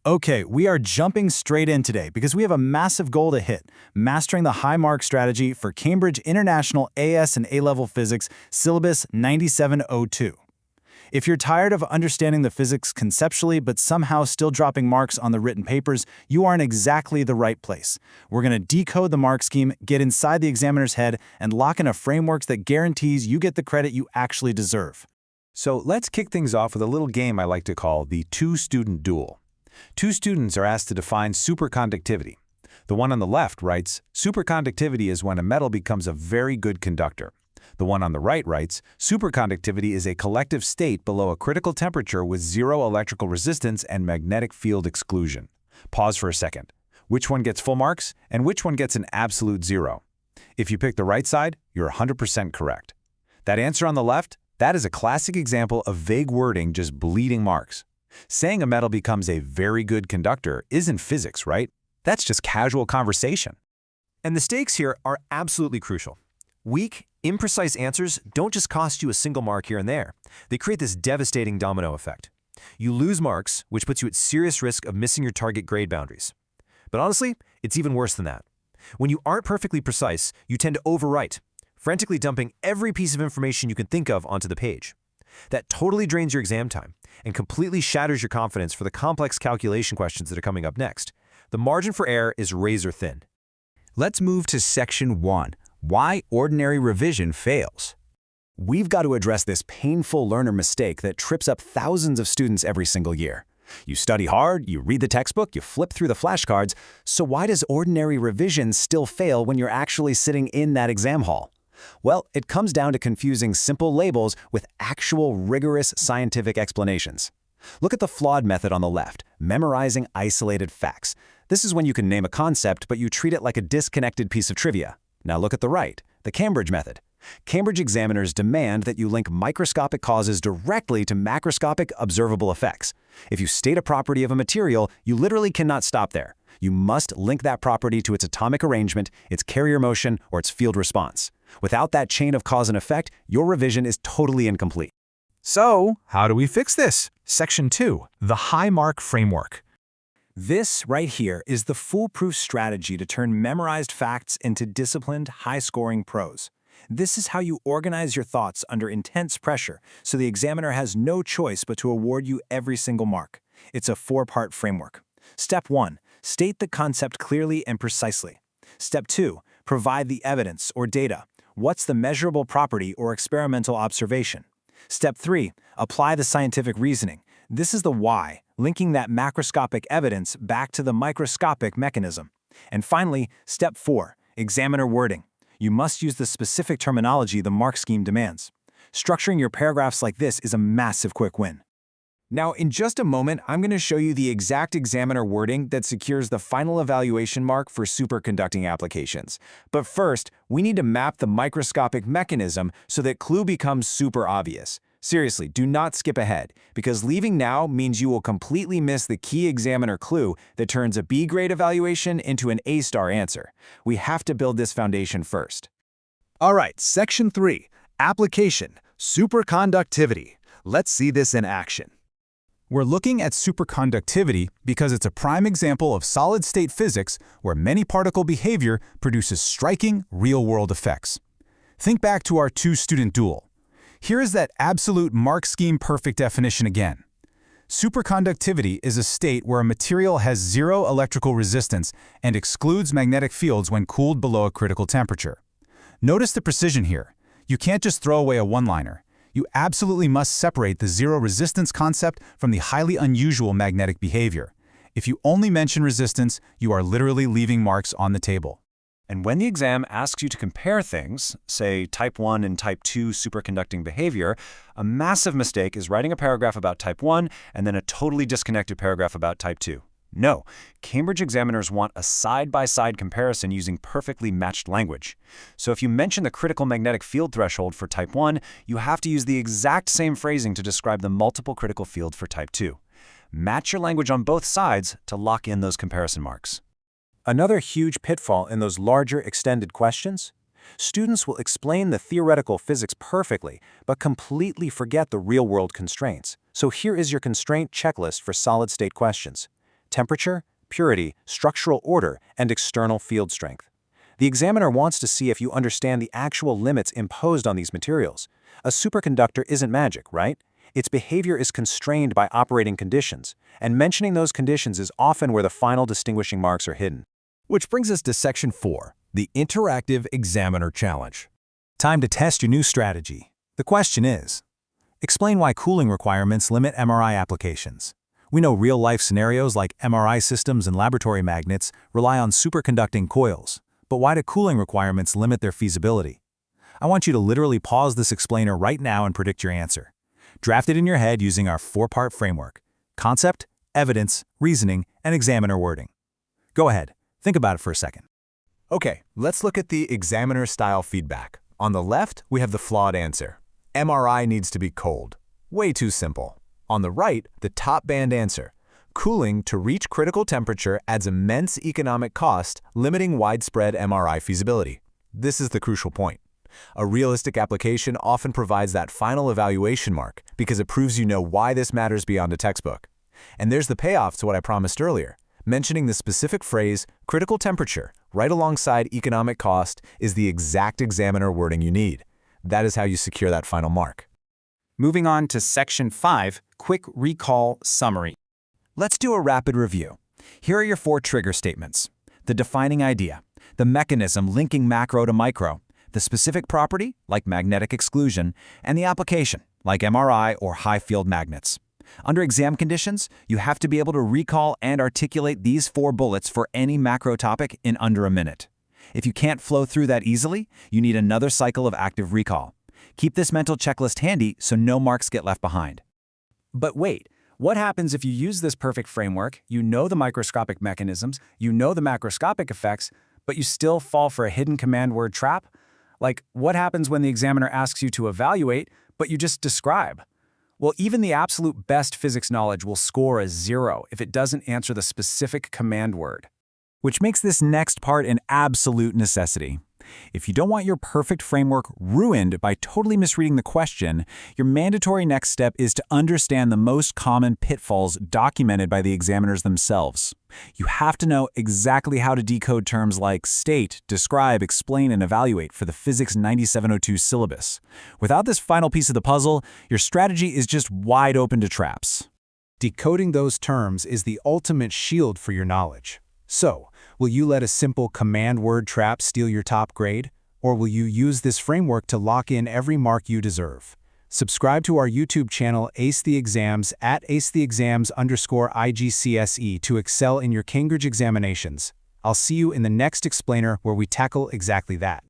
Okay, we are jumping straight in today because we have a massive goal to hit, mastering the high mark strategy for Cambridge International AS and A-Level Physics Syllabus 9702. If you're tired of understanding the physics conceptually but somehow still dropping marks on the written papers, you are in exactly the right place. We're going to decode the mark scheme, get inside the examiner's head, and lock in a framework that guarantees you get the credit you actually deserve. So let's kick things off with a little game I like to call the two-student duel. Two students are asked to define superconductivity. The one on the left writes, superconductivity is when a metal becomes a very good conductor. The one on the right writes, superconductivity is a collective state below a critical temperature with zero electrical resistance and magnetic field exclusion. Pause for a second. Which one gets full marks and which one gets an absolute zero? If you pick the right side, you're 100% correct. That answer on the left, that is a classic example of vague wording just bleeding marks. Saying a metal becomes a very good conductor isn't physics, right? That's just casual conversation. And the stakes here are absolutely crucial. Weak, imprecise answers don't just cost you a single mark here and there. They create this devastating domino effect. You lose marks, which puts you at serious risk of missing your target grade boundaries. But honestly, it's even worse than that. When you aren't perfectly precise, you tend to overwrite, frantically dumping every piece of information you can think of onto the page. That totally drains your exam time and completely shatters your confidence for the complex calculation questions that are coming up next. The margin for error is razor thin. Let's move to Section 1, Why Ordinary Revision Fails. We've got to address this painful learner mistake that trips up thousands of students every single year. You study hard, you read the textbook, you flip through the flashcards, so why does ordinary revision still fail when you're actually sitting in that exam hall? Well, it comes down to confusing simple labels with actual rigorous scientific explanations. Look at the flawed method on the left, memorizing isolated facts. This is when you can name a concept, but you treat it like a disconnected piece of trivia. Now look at the right, the Cambridge method. Cambridge examiners demand that you link microscopic causes directly to macroscopic observable effects. If you state a property of a material, you literally cannot stop there. You must link that property to its atomic arrangement, its carrier motion, or its field response. Without that chain of cause and effect, your revision is totally incomplete. So, how do we fix this? Section 2, the high mark framework. This right here is the foolproof strategy to turn memorized facts into disciplined, high-scoring prose. This is how you organize your thoughts under intense pressure, so the examiner has no choice but to award you every single mark. It's a four-part framework. Step 1. State the concept clearly and precisely. Step 2. Provide the evidence or data. What's the measurable property or experimental observation? Step 3. Apply the scientific reasoning. This is the why, linking that macroscopic evidence back to the microscopic mechanism. And finally, Step 4. Examiner wording. You must use the specific terminology the mark scheme demands. Structuring your paragraphs like this is a massive quick win. Now, in just a moment, I'm going to show you the exact examiner wording that secures the final evaluation mark for superconducting applications. But first, we need to map the microscopic mechanism so that clue becomes super obvious. Seriously, do not skip ahead, because leaving now means you will completely miss the key examiner clue that turns a B-grade evaluation into an A-star answer. We have to build this foundation first. All right, Section 3, Application, Superconductivity. Let's see this in action. We're looking at superconductivity because it's a prime example of solid-state physics where many particle behavior produces striking, real-world effects. Think back to our two-student duel. Here is that absolute mark scheme perfect definition again. Superconductivity is a state where a material has zero electrical resistance and excludes magnetic fields when cooled below a critical temperature. Notice the precision here. You can't just throw away a one-liner. You absolutely must separate the zero resistance concept from the highly unusual magnetic behavior. If you only mention resistance, you are literally leaving marks on the table. And when the exam asks you to compare things, say type 1 and type 2 superconducting behavior, a massive mistake is writing a paragraph about type 1 and then a totally disconnected paragraph about type 2. No, Cambridge examiners want a side-by-side comparison using perfectly matched language. So if you mention the critical magnetic field threshold for type 1, you have to use the exact same phrasing to describe the multiple critical field for type 2. Match your language on both sides to lock in those comparison marks. Another huge pitfall in those larger extended questions? Students will explain the theoretical physics perfectly, but completely forget the real-world constraints. So here is your constraint checklist for solid-state questions. temperature, purity, structural order, and external field strength. The examiner wants to see if you understand the actual limits imposed on these materials. A superconductor isn't magic, right? Its behavior is constrained by operating conditions, and mentioning those conditions is often where the final distinguishing marks are hidden. Which brings us to Section 4, the Interactive Examiner Challenge. Time to test your new strategy. The question is, explain why cooling requirements limit MRI applications. We know real-life scenarios like MRI systems and laboratory magnets rely on superconducting coils, but why do cooling requirements limit their feasibility? I want you to literally pause this explainer right now and predict your answer. Draft it in your head using our 4-part framework: concept, evidence, reasoning, and examiner wording. Go ahead, think about it for a second. Okay, let's look at the examiner-style feedback. On the left, we have the flawed answer. MRI needs to be cold. Way too simple. On the right, the top band answer. Cooling to reach critical temperature adds immense economic cost, limiting widespread MRI feasibility. This is the crucial point. A realistic application often provides that final evaluation mark because it proves you know why this matters beyond a textbook. And there's the payoff to what I promised earlier. Mentioning the specific phrase, critical temperature, right alongside economic cost is the exact examiner wording you need. That is how you secure that final mark. Moving on to Section 5, Quick Recall Summary. Let's do a rapid review. Here are your 4 trigger statements: the defining idea, the mechanism linking macro to micro, the specific property, like magnetic exclusion, and the application, like MRI or high-field magnets. Under exam conditions, you have to be able to recall and articulate these 4 bullets for any macro topic in under a minute. If you can't flow through that easily, you need another cycle of active recall. Keep this mental checklist handy so no marks get left behind. But wait, what happens if you use this perfect framework, you know the microscopic mechanisms, you know the macroscopic effects, but you still fall for a hidden command word trap? Like, what happens when the examiner asks you to evaluate, but you just describe? Well, even the absolute best physics knowledge will score a 0 if it doesn't answer the specific command word. Which makes this next part an absolute necessity. If you don't want your perfect framework ruined by totally misreading the question, your mandatory next step is to understand the most common pitfalls documented by the examiners themselves. You have to know exactly how to decode terms like state, describe, explain, and evaluate for the Physics 9702 syllabus. Without this final piece of the puzzle, your strategy is just wide open to traps. Decoding those terms is the ultimate shield for your knowledge. So, will you let a simple command word trap steal your top grade? Or will you use this framework to lock in every mark you deserve? Subscribe to our YouTube channel Ace the Exams at acetheexams_IGCSE to excel in your Cambridge examinations. I'll see you in the next explainer where we tackle exactly that.